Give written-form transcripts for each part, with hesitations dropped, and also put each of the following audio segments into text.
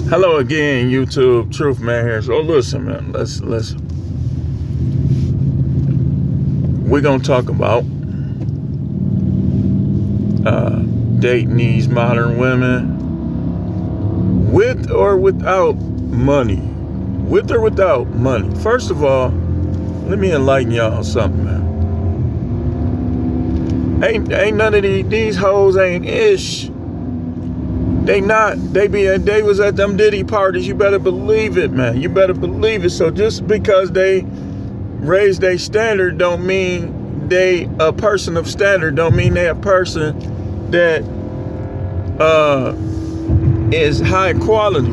Hello again, YouTube. Truth Man here. So listen, man. We're gonna talk about dating these modern women with or without money. With or without money. First of all, let me enlighten y'all on something, man. Ain't none of these hoes ain't ish. They not. They was at them Diddy parties. You better believe it, man. You better believe it. So just because they raise their standard don't mean they a person of standard. Don't mean they a person that is high quality.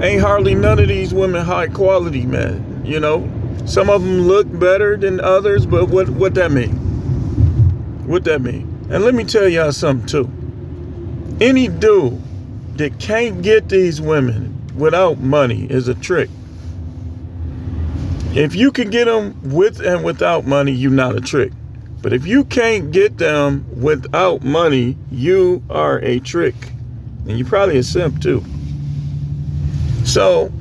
Ain't hardly none of these women high quality, man. You know, some of them look better than others, but what that mean? What that mean? And let me tell y'all something too. Any dude that can't get these women without money is a trick. If you can get them with and without money, you're not a trick. But if you can't get them without money, you are a trick. And you're probably a simp too. So,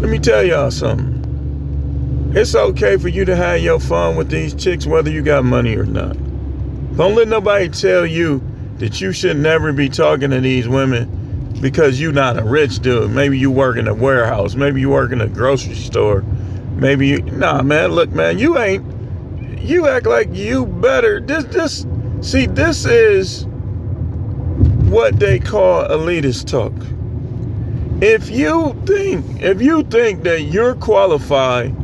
let me tell y'all something. It's okay for you to have your fun with these chicks whether you got money or not. Don't let nobody tell you that you should never be talking to these women because you're not a rich dude. Maybe you work in a warehouse. Maybe you work in a grocery store. Nah, man, look, man, you act like you better. This is what they call elitist talk. If you think that you're qualified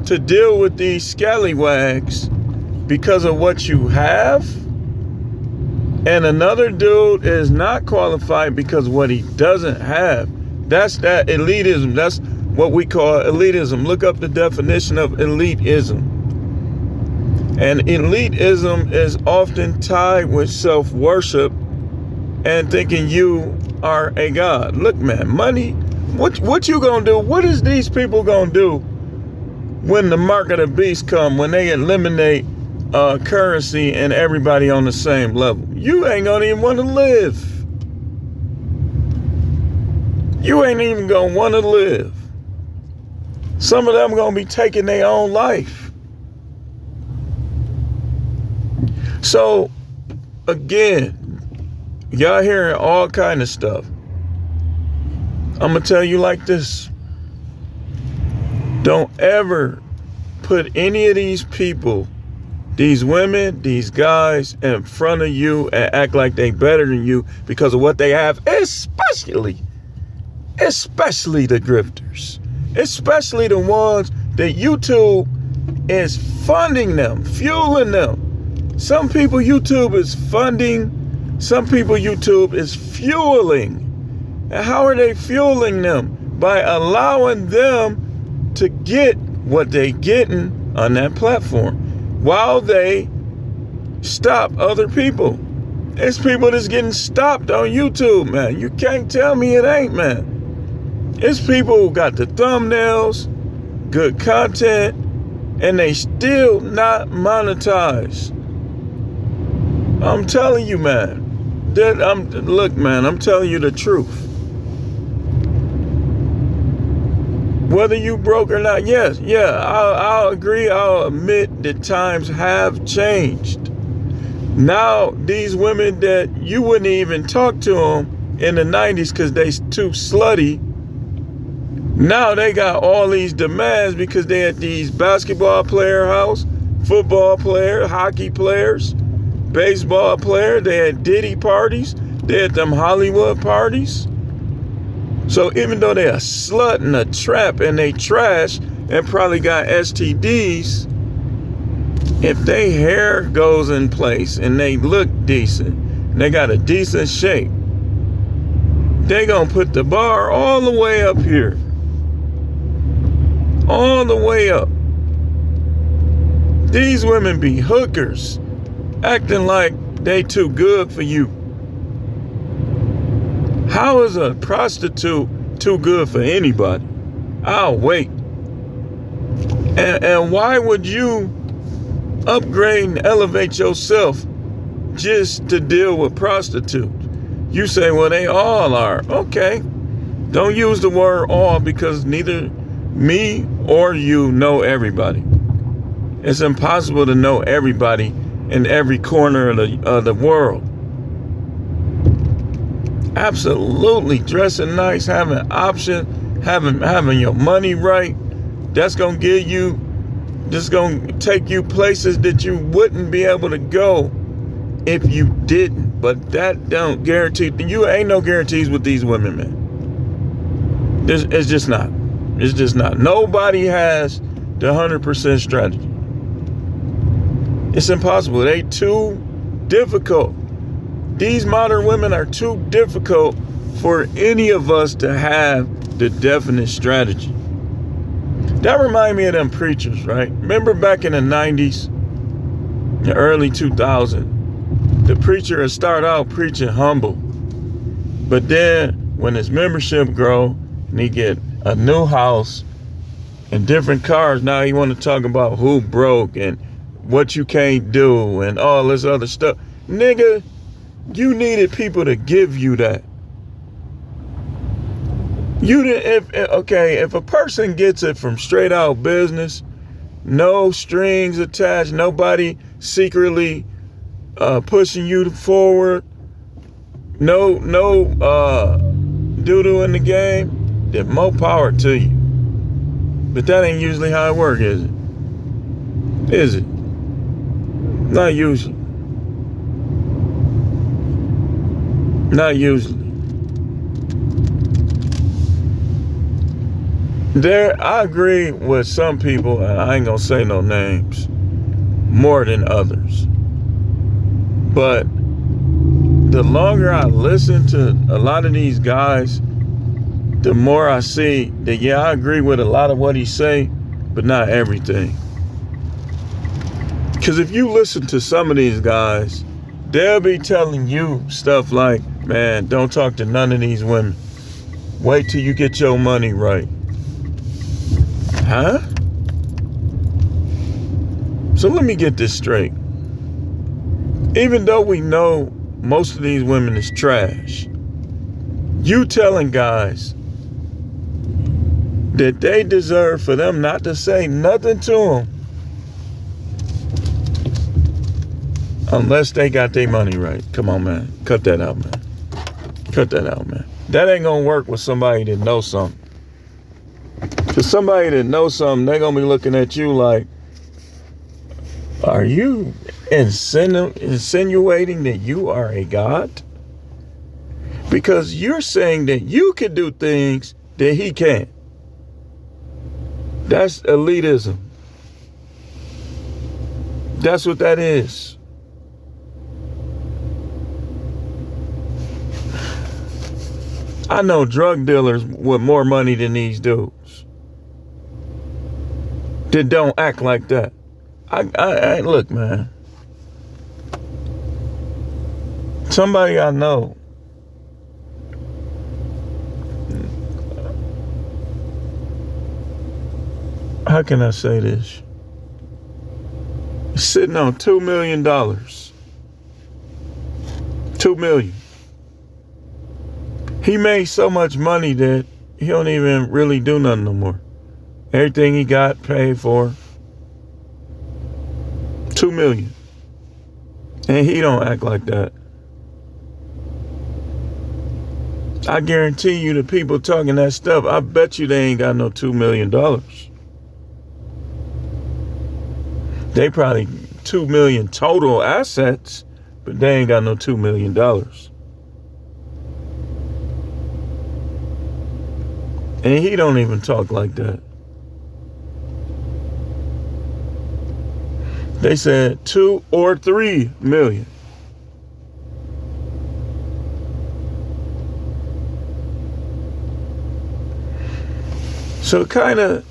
to deal with these scallywags because of what you have, and another dude is not qualified because of what he doesn't have, that's that elitism. That's what we call elitism. Look up the definition of elitism. And elitism is often tied with self-worship and thinking you are a god. Look, man, money, what you gonna do? What is these people gonna do when the mark of the beast come, when they eliminate currency and everybody on the same level? You ain't gonna even want to live. You ain't even gonna want to live. Some of them gonna be taking their own life. So again, y'all hearing all kind of stuff. I'm gonna tell you like this. Don't ever put any of these people, these women, these guys in front of you and act like they better than you because of what they have, especially the grifters, especially the ones that YouTube is funding them, fueling them. Some people YouTube is funding, some people YouTube is fueling. And how are they fueling them? By allowing them to get what they getting on that platform, while they stop other people. It's people that's getting stopped on YouTube, man. You can't tell me it ain't, man. It's people who got the thumbnails, good content, and they still not monetized. I'm telling you, man. Look, man, I'm telling you the truth. Whether you broke or not, I'll agree, I'll admit that times have changed. Now, these women that you wouldn't even talk to them in the 90s because they too slutty, now they got all these demands because they at these basketball player house, football player, hockey players, baseball player, they had Diddy parties, they had them Hollywood parties. So even though they're a slut and a trap and they trash and probably got STDs, if their hair goes in place and they look decent, and they got a decent shape, they gonna put the bar all the way up here. All the way up. These women be hookers, acting like they too good for you. How is a prostitute too good for anybody? I'll wait. And why would you upgrade and elevate yourself just to deal with prostitutes? You say, well, they all are. Okay. Don't use the word all, because neither me or you know everybody. It's impossible to know everybody in every corner of the world. Absolutely. Dressing nice, having options, having your money right. That's going to give you, just going to take you places that you wouldn't be able to go if you didn't. But that don't guarantee. You ain't no guarantees with these women, man. It's just not. It's just not. Nobody has the 100% strategy. It's impossible. They too difficult. These modern women are too difficult for any of us to have the definite strategy. That reminds me of them preachers, right? Remember back in the 90s, the early 2000s, the preacher would start out preaching humble. But then when his membership grow and he get a new house and different cars, now he want to talk about who broke and what you can't do and all this other stuff. Nigga, you needed people to give you that. You didn't. If a person gets it from straight out business, no strings attached, nobody secretly pushing you forward, no doo-doo in the game, then more power to you. But that ain't usually how it works, is it? Is it? Not usually. Not usually. I agree with some people, and I ain't gonna say no names, more than others. But the longer I listen to a lot of these guys, the more I see that, yeah, I agree with a lot of what he say, but not everything. Because if you listen to some of these guys, they'll be telling you stuff like, man, don't talk to none of these women. Wait till you get your money right. Huh? So let me get this straight. Even though we know most of these women is trash, you telling guys that they deserve for them not to say nothing to them unless they got their money right. Come on, man. Cut that out, man. Cut that out, man. That ain't gonna work with somebody that knows something. Because somebody that knows something, they're gonna be looking at you like, are you insinuating that you are a god? Because you're saying that you can do things that he can't. That's elitism. That's what that is. I know drug dealers with more money than these dudes that don't act like that. I look, man. Somebody I know, how can I say this? He's sitting on $2 million. $2 million. He made so much money that he don't even really do nothing no more. Everything he got paid for. $2 million. And he don't act like that. I guarantee you the people talking that stuff, I bet you they ain't got no $2 million. They probably $2 million total assets, but they ain't got no $2 million. And he don't even talk like that. They said 2 or 3 million. So kind of,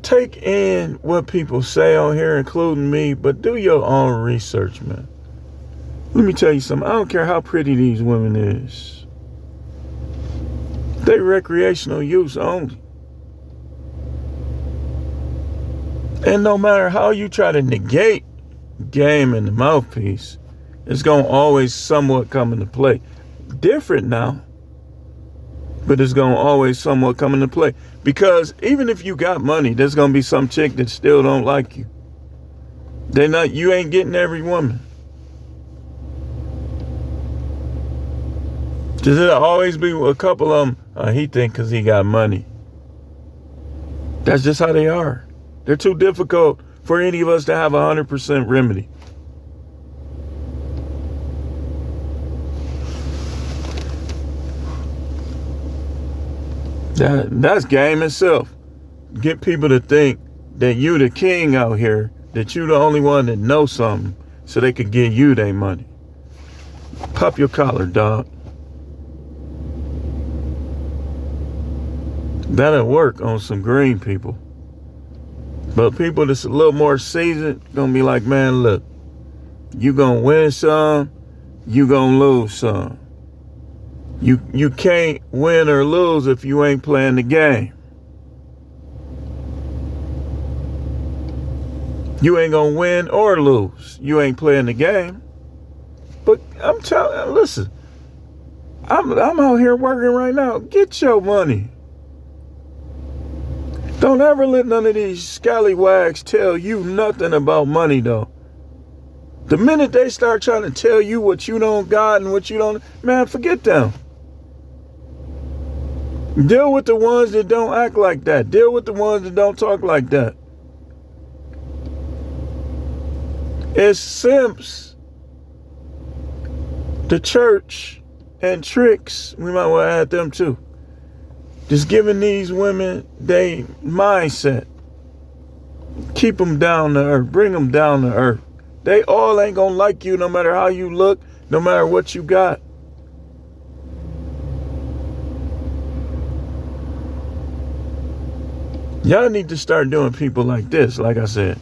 take in what people say on here, including me, but do your own research, man. Let me tell you something. I don't care how pretty these women is. They recreational use only. And no matter how you try to negate game and the mouthpiece, it's going to always somewhat come into play. different now, but it's going to always somewhat come into play. Because even if you got money, there's going to be some chick that still don't like you. You ain't getting every woman. There'll always be a couple of them, he think because he got money. That's just how they are. They're too difficult for any of us to have 100% remedy. That's game itself. Get people to think that you the king out here, that you the only one that knows something, so they could give you their money. Pop your collar, dog. That'll work on some green people. But people that's a little more seasoned gonna be like, man, look, you gonna win some, you gonna lose some. You can't win or lose if you ain't playing the game. You ain't gonna win or lose. You ain't playing the game. But I'm telling, listen, I'm out here working right now. Get your money. Don't ever let none of these scallywags tell you nothing about money, though. The minute they start trying to tell you what you don't got and what you don't, man, forget them. Deal with the ones that don't act like that. Deal with the ones that don't talk like that. It's simps, the church, and tricks. We might want to add them too. Just giving these women their mindset. Keep them down to earth. Bring them down to earth. They all ain't gonna like you no matter how you look, no matter what you got. Y'all need to start doing people like this, like I said.